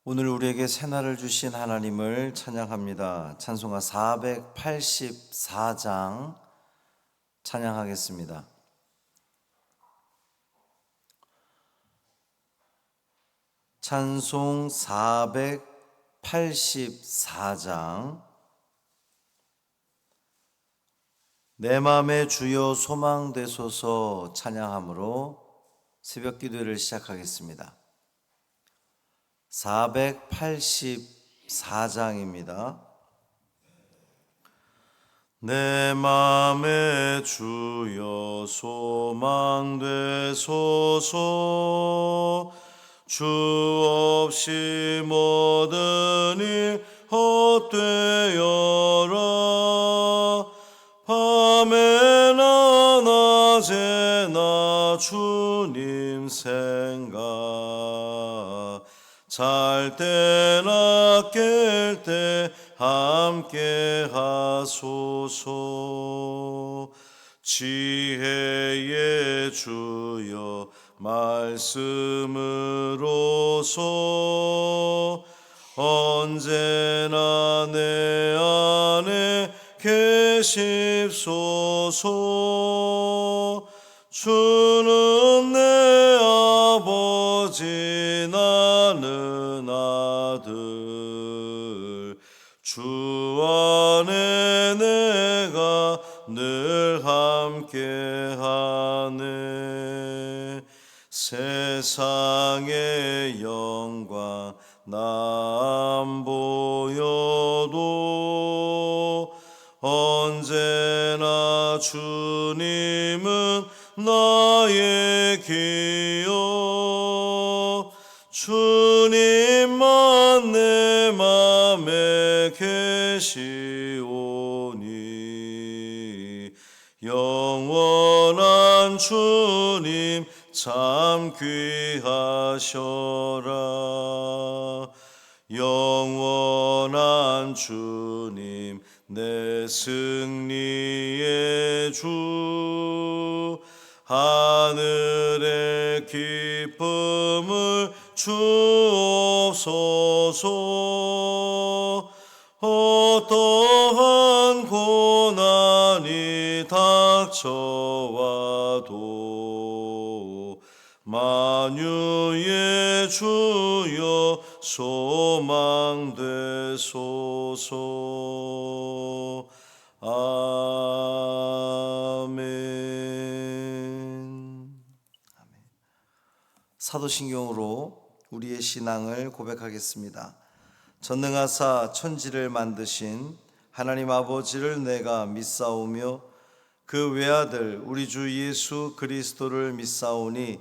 오늘 우리에게 새날을 주신 하나님을 찬양합니다. 찬송가 484장 찬양하겠습니다. 찬송 484장. 내 맘에 주여 소망되소서 찬양함으로 새벽 기도를 시작하겠습니다. 484장입니다. 내 맘에 주여 소망되소서. 주 없이 모든 일 헛되어라. 밤에나 낮에나 주님 생각, 잘 때나 깰 때 함께 하소서. 지혜의 주여 말씀으로서 언제나 내 안에 계십소서. 주는 내 아버지 나는 아들, 주 안에 내가 늘 함께하네. 세상의 영광 나 안 보여도 언제나 주님은 나의 기여. 주님만 내 맘에 계시오니 영원한 주님 참 귀하셔라. 영원한 주님 내 승리의 주, 하늘의 기쁨을 주옵소서. 어떠한 고난이 닥쳐와도 만유의 주여 소망되소서. 아멘. 사도신경으로 우리의 신앙을 고백하겠습니다. 전능하사 천지를 만드신 하나님 아버지를 내가 믿사오며 그 외아들 우리 주 예수 그리스도를 믿사오니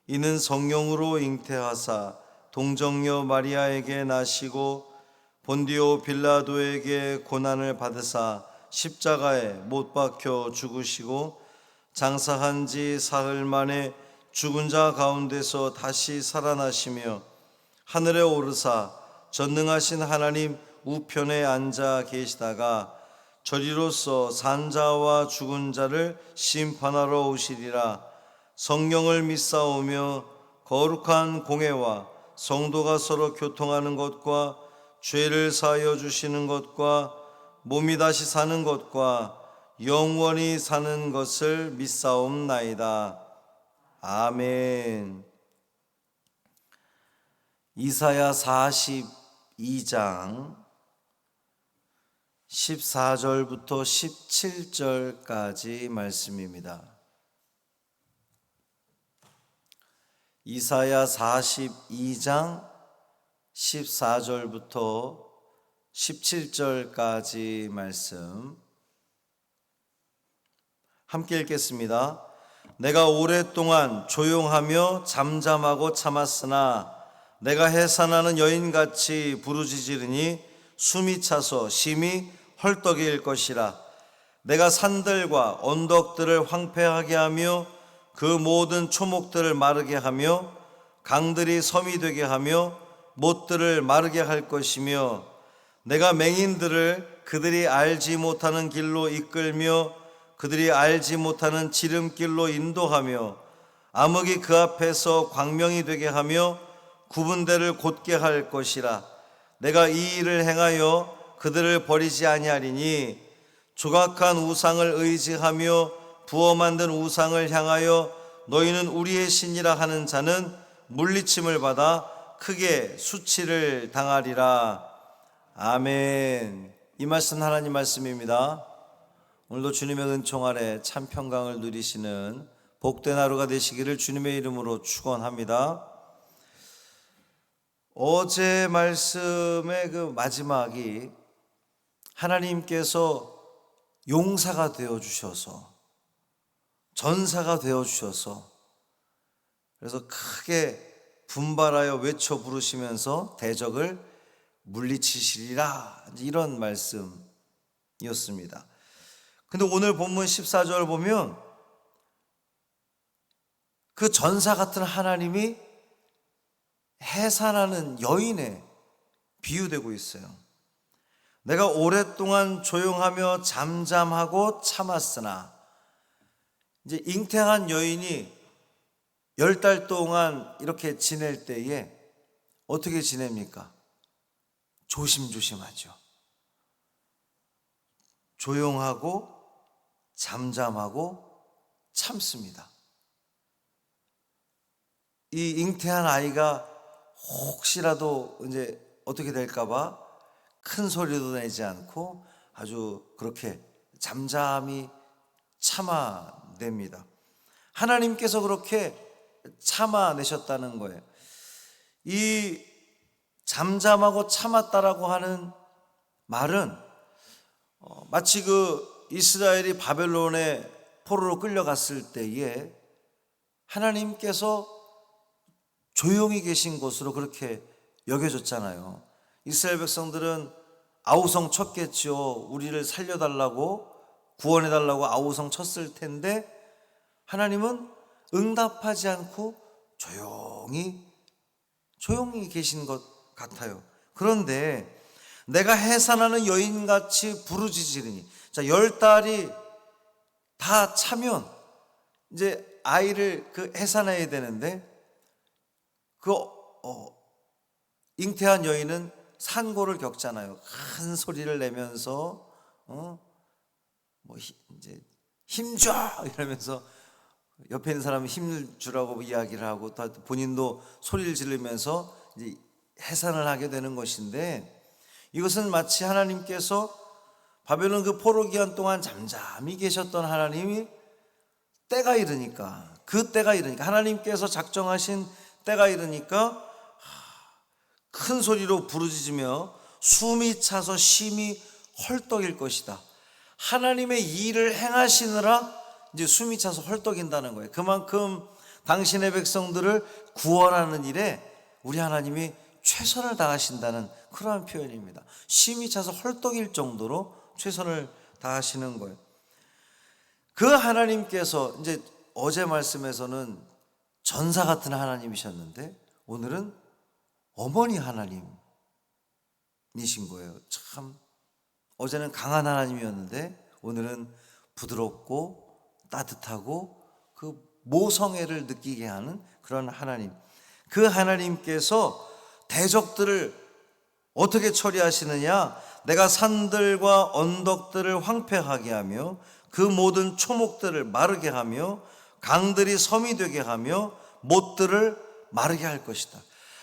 이는 성령으로 잉태하사 동정녀 마리아에게 나시고 본디오 빌라도에게 고난을 받으사 십자가에 못 박혀 죽으시고 장사한 지 사흘 만에 죽은 자 가운데서 다시 살아나시며 하늘에 오르사 전능하신 하나님 우편에 앉아 계시다가 저리로서 산 자와 죽은 자를 심판하러 오시리라. 성령을 믿사오며 거룩한 공회와 성도가 서로 교통하는 것과 죄를 사하여 주시는 것과 몸이 다시 사는 것과 영원히 사는 것을 믿사옵나이다. 아멘. 이사야 42장 14절부터 17절까지 말씀입니다. 이사야 42장 14절부터 17절까지 말씀 함께 읽겠습니다. 내가 오랫동안 조용하며 잠잠하고 참았으나 내가 해산하는 여인같이 부르짖으리니 숨이 차서 심히 헐떡일 것이라. 내가 산들과 언덕들을 황폐하게 하며 그 모든 초목들을 마르게 하며 강들이 섬이 되게 하며 못들을 마르게 할 것이며 내가 맹인들을 그들이 알지 못하는 길로 이끌며 그들이 알지 못하는 지름길로 인도하며 암흑이 그 앞에서 광명이 되게 하며 구분대를 곧게 할 것이라. 내가 이 일을 행하여 그들을 버리지 아니하리니 조각한 우상을 의지하며 부어 만든 우상을 향하여 너희는 우리의 신이라 하는 자는 물리침을 받아 크게 수치를 당하리라. 아멘. 이 말씀 하나님 말씀입니다. 오늘도 주님의 은총 아래 참 평강을 누리시는 복된 하루가 되시기를 주님의 이름으로 축원합니다. 어제 말씀의 그 마지막이 하나님께서 용사가 되어 주셔서, 전사가 되어 주셔서, 그래서 크게 분발하여 외쳐 부르시면서 대적을 물리치시리라, 이런 말씀이었습니다. 근데 오늘 본문 14절 보면 그 전사 같은 하나님이 해산하는 여인에 비유되고 있어요. 내가 오랫동안 조용하며 잠잠하고 참았으나, 이제 잉태한 여인이 10달 동안 이렇게 지낼 때에 어떻게 지냅니까? 조심조심하죠. 조용하고 잠잠하고 참습니다. 이 잉태한 아이가 혹시라도 이제 어떻게 될까봐 큰 소리도 내지 않고 아주 그렇게 잠잠히 참아냅니다. 하나님께서 그렇게 참아내셨다는 거예요. 이 잠잠하고 참았다라고 하는 말은 마치 그 이스라엘이 바벨론의 포로로 끌려갔을 때에 하나님께서 조용히 계신 것으로 그렇게 여겨졌잖아요. 이스라엘 백성들은 아우성 쳤겠죠. 우리를 살려달라고, 구원해달라고 아우성 쳤을 텐데 하나님은 응답하지 않고 조용히 계신 것 같아요. 그런데 내가 해산하는 여인같이 부르짖으리니, 자, 10달이 다 차면 이제 아이를 해산해야 되는데 잉태한 여인은 산고를 겪잖아요. 큰 소리를 내면서 이제 힘줘 이러면서 옆에 있는 사람이 힘을 주라고 이야기를 하고 본인도 소리를 지르면서 이제 해산을 하게 되는 것인데, 이것은 마치 하나님께서 바벨론 그 포로 기간 동안 잠잠히 계셨던 하나님이 때가 이르니까, 하나님께서 작정하신 때가 이르니까 큰 소리로 부르짖으며 숨이 차서 심히 헐떡일 것이다. 하나님의 일을 행하시느라 이제 숨이 차서 헐떡인다는 거예요. 그만큼 당신의 백성들을 구원하는 일에 우리 하나님이 최선을 다하신다는 그러한 표현입니다. 심이 차서 헐떡일 정도로 최선을 다하시는 거예요. 그 하나님께서 이제 어제 말씀에서는 전사 같은 하나님이셨는데 오늘은 어머니 하나님이신 거예요. 참, 어제는 강한 하나님이었는데 오늘은 부드럽고 따뜻하고 그 모성애를 느끼게 하는 그런 하나님. 그 하나님께서 대적들을 어떻게 처리하시느냐? 내가 산들과 언덕들을 황폐하게 하며 그 모든 초목들을 마르게 하며 강들이 섬이 되게 하며 못들을 마르게 할 것이다.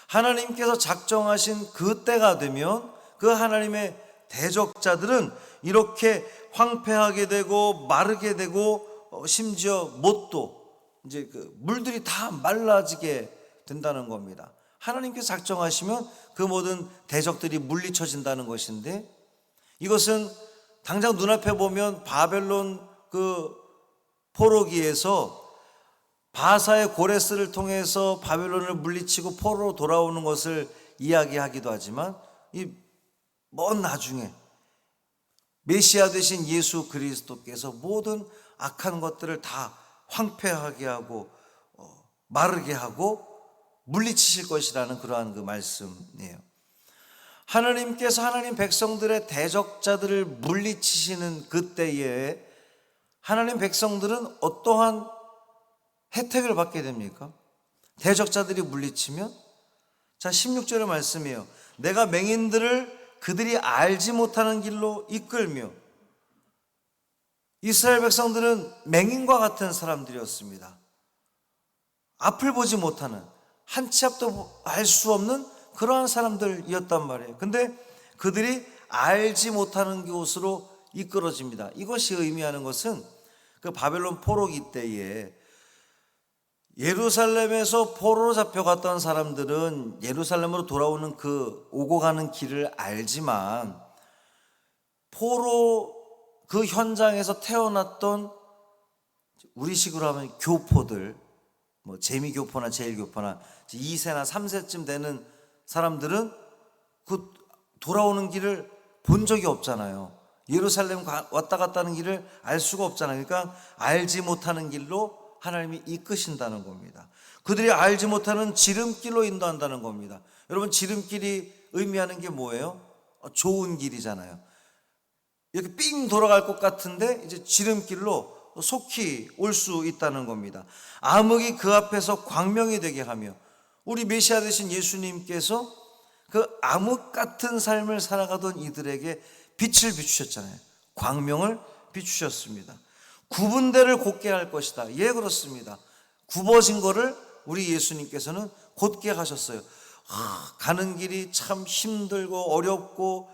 하나님께서 작정하신 그 때가 되면 그 하나님의 대적자들은 이렇게 황폐하게 되고 마르게 되고 심지어 못도 이제 그 물들이 다 말라지게 된다는 겁니다. 하나님께서 작정하시면 그 모든 대적들이 물리쳐진다는 것인데, 이것은 당장 눈앞에 보면 바벨론 그 포로기에서 바사의 고레스를 통해서 바벨론을 물리치고 포로로 돌아오는 것을 이야기하기도 하지만, 이 먼 나중에 메시아 되신 예수 그리스도께서 모든 악한 것들을 다 황폐하게 하고 마르게 하고 물리치실 것이라는 그러한 그 말씀이에요. 하나님께서 하나님 백성들의 대적자들을 물리치시는 그때에 하나님 백성들은 어떠한 혜택을 받게 됩니까? 대적자들이 물리치면 자, 16절의 말씀이에요. 내가 맹인들을 그들이 알지 못하는 길로 이끌며. 이스라엘 백성들은 맹인과 같은 사람들이었습니다. 앞을 보지 못하는, 한 치 앞도 알 수 없는 그러한 사람들이었단 말이에요. 근데 그들이 알지 못하는 곳으로 이끌어집니다. 이것이 의미하는 것은 그 바벨론 포로기 때에 예루살렘에서 포로로 잡혀갔던 사람들은 예루살렘으로 돌아오는 그 오고 가는 길을 알지만, 포로 그 현장에서 태어났던 우리식으로 하면 교포들, 뭐 재미교포나 제일교포나 2세나 3세쯤 되는 사람들은 그 돌아오는 길을 본 적이 없잖아요. 예루살렘 왔다 갔다 하는 길을 알 수가 없잖아요. 그러니까 알지 못하는 길로 하나님이 이끄신다는 겁니다. 그들이 알지 못하는 지름길로 인도한다는 겁니다. 여러분, 지름길이 의미하는 게 뭐예요? 좋은 길이잖아요. 이렇게 삥 돌아갈 것 같은데 이제 지름길로 속히 올 수 있다는 겁니다. 암흑이 그 앞에서 광명이 되게 하며, 우리 메시아 되신 예수님께서 그 암흑 같은 삶을 살아가던 이들에게 빛을 비추셨잖아요. 광명을 비추셨습니다. 구분대를 곧게 할 것이다. 예, 그렇습니다. 굽어진 거를 우리 예수님께서는 곧게 하셨어요. 가는 길이 참 힘들고 어렵고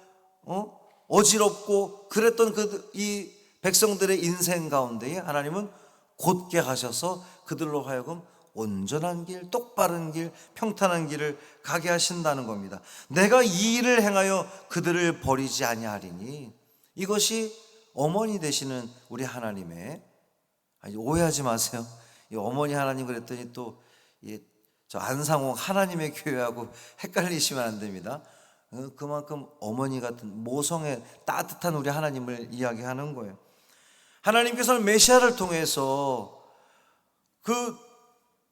어지럽고 그랬던 이 백성들의 인생 가운데에 하나님은 곧게 하셔서 그들로 하여금 온전한 길, 똑바른 길, 평탄한 길을 가게 하신다는 겁니다. 내가 이 일을 행하여 그들을 버리지 아니하리니. 이것이 어머니 되시는 우리 하나님의, 오해하지 마세요. 이 어머니 하나님 그랬더니 또 저 안상홍 하나님의 교회하고 헷갈리시면 안 됩니다. 그만큼 어머니 같은 모성의 따뜻한 우리 하나님을 이야기하는 거예요. 하나님께서는 메시아를 통해서 그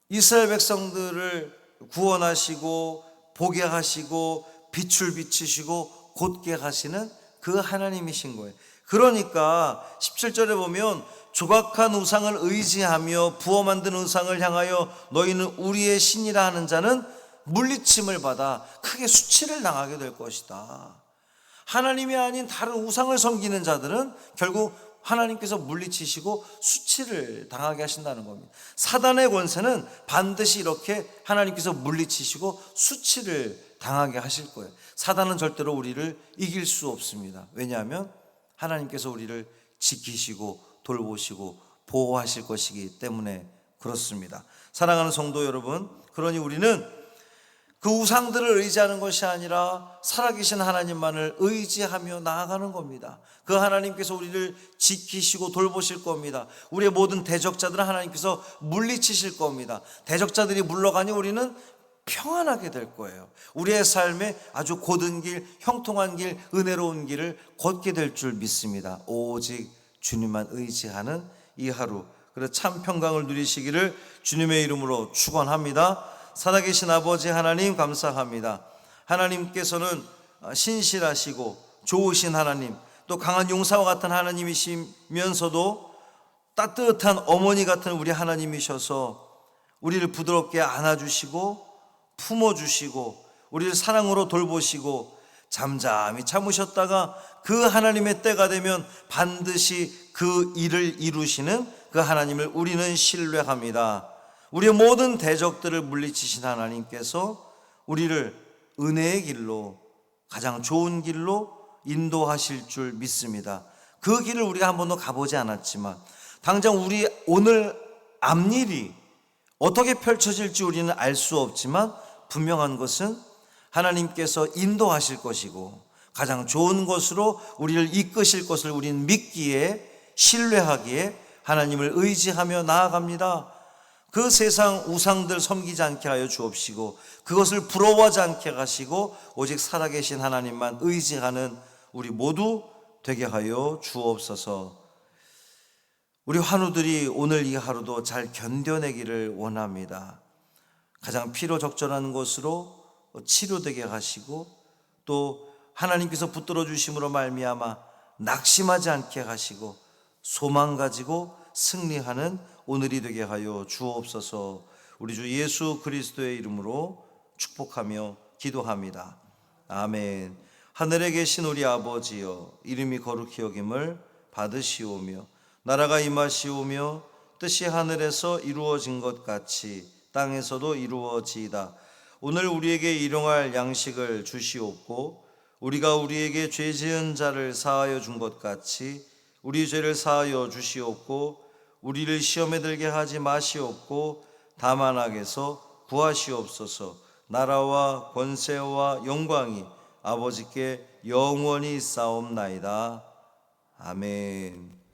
이스라엘 백성들을 구원하시고 보게 하시고 빛을 비치시고 곧게 하시는 그 하나님이신 거예요. 그러니까 17절에 보면 조각한 우상을 의지하며 부어 만든 우상을 향하여 너희는 우리의 신이라 하는 자는 물리침을 받아 크게 수치를 당하게 될 것이다. 하나님이 아닌 다른 우상을 섬기는 자들은 결국 하나님께서 물리치시고 수치를 당하게 하신다는 겁니다. 사단의 권세는 반드시 이렇게 하나님께서 물리치시고 수치를 당하게 하실 거예요. 사단은 절대로 우리를 이길 수 없습니다. 왜냐하면 하나님께서 우리를 지키시고 돌보시고 보호하실 것이기 때문에 그렇습니다. 사랑하는 성도 여러분, 그러니 우리는 그 우상들을 의지하는 것이 아니라 살아계신 하나님만을 의지하며 나아가는 겁니다. 그 하나님께서 우리를 지키시고 돌보실 겁니다. 우리의 모든 대적자들은 하나님께서 물리치실 겁니다. 대적자들이 물러가니 우리는 평안하게 될 거예요. 우리의 삶에 아주 곧은 길, 형통한 길, 은혜로운 길을 걷게 될 줄 믿습니다. 오직 주님만 의지하는 이 하루, 그래서 참 평강을 누리시기를 주님의 이름으로 축원합니다. 살아계신 아버지 하나님 감사합니다. 하나님께서는 신실하시고 좋으신 하나님, 또 강한 용사와 같은 하나님이시면서도 따뜻한 어머니 같은 우리 하나님이셔서 우리를 부드럽게 안아주시고 품어주시고 우리를 사랑으로 돌보시고 잠잠히 참으셨다가 그 하나님의 때가 되면 반드시 그 일을 이루시는 그 하나님을 우리는 신뢰합니다. 우리의 모든 대적들을 물리치신 하나님께서 우리를 은혜의 길로, 가장 좋은 길로 인도하실 줄 믿습니다. 그 길을 우리가 한 번도 가보지 않았지만 당장 우리 오늘 앞일이 어떻게 펼쳐질지 우리는 알 수 없지만 분명한 것은 하나님께서 인도하실 것이고 가장 좋은 것으로 우리를 이끄실 것을 우리는 믿기에, 신뢰하기에 하나님을 의지하며 나아갑니다. 그 세상 우상들 섬기지 않게 하여 주옵시고 그것을 부러워하지 않게 하시고 오직 살아계신 하나님만 의지하는 우리 모두 되게 하여 주옵소서. 우리 환우들이 오늘 이 하루도 잘 견뎌내기를 원합니다. 가장 필요 적절한 것으로 치료되게 하시고 또 하나님께서 붙들어 주심으로 말미암아 낙심하지 않게 하시고 소망 가지고 승리하는 오늘이 되게 하여 주옵소서. 우리 주 예수 그리스도의 이름으로 축복하며 기도합니다. 아멘. 하늘에 계신 우리 아버지여, 이름이 거룩히 여김을 받으시오며 나라가 임하시오며 뜻이 하늘에서 이루어진 것 같이 땅에서도 이루어지이다. 오늘 우리에게 일용할 양식을 주시옵고 우리가 우리에게 죄 지은 자를 사하여 준 것 같이 우리 죄를 사하여 주시옵고 우리를 시험에 들게 하지 마시옵고 다만 악에서 구하시옵소서. 나라와 권세와 영광이 아버지께 영원히 있사옵나이다. 아멘.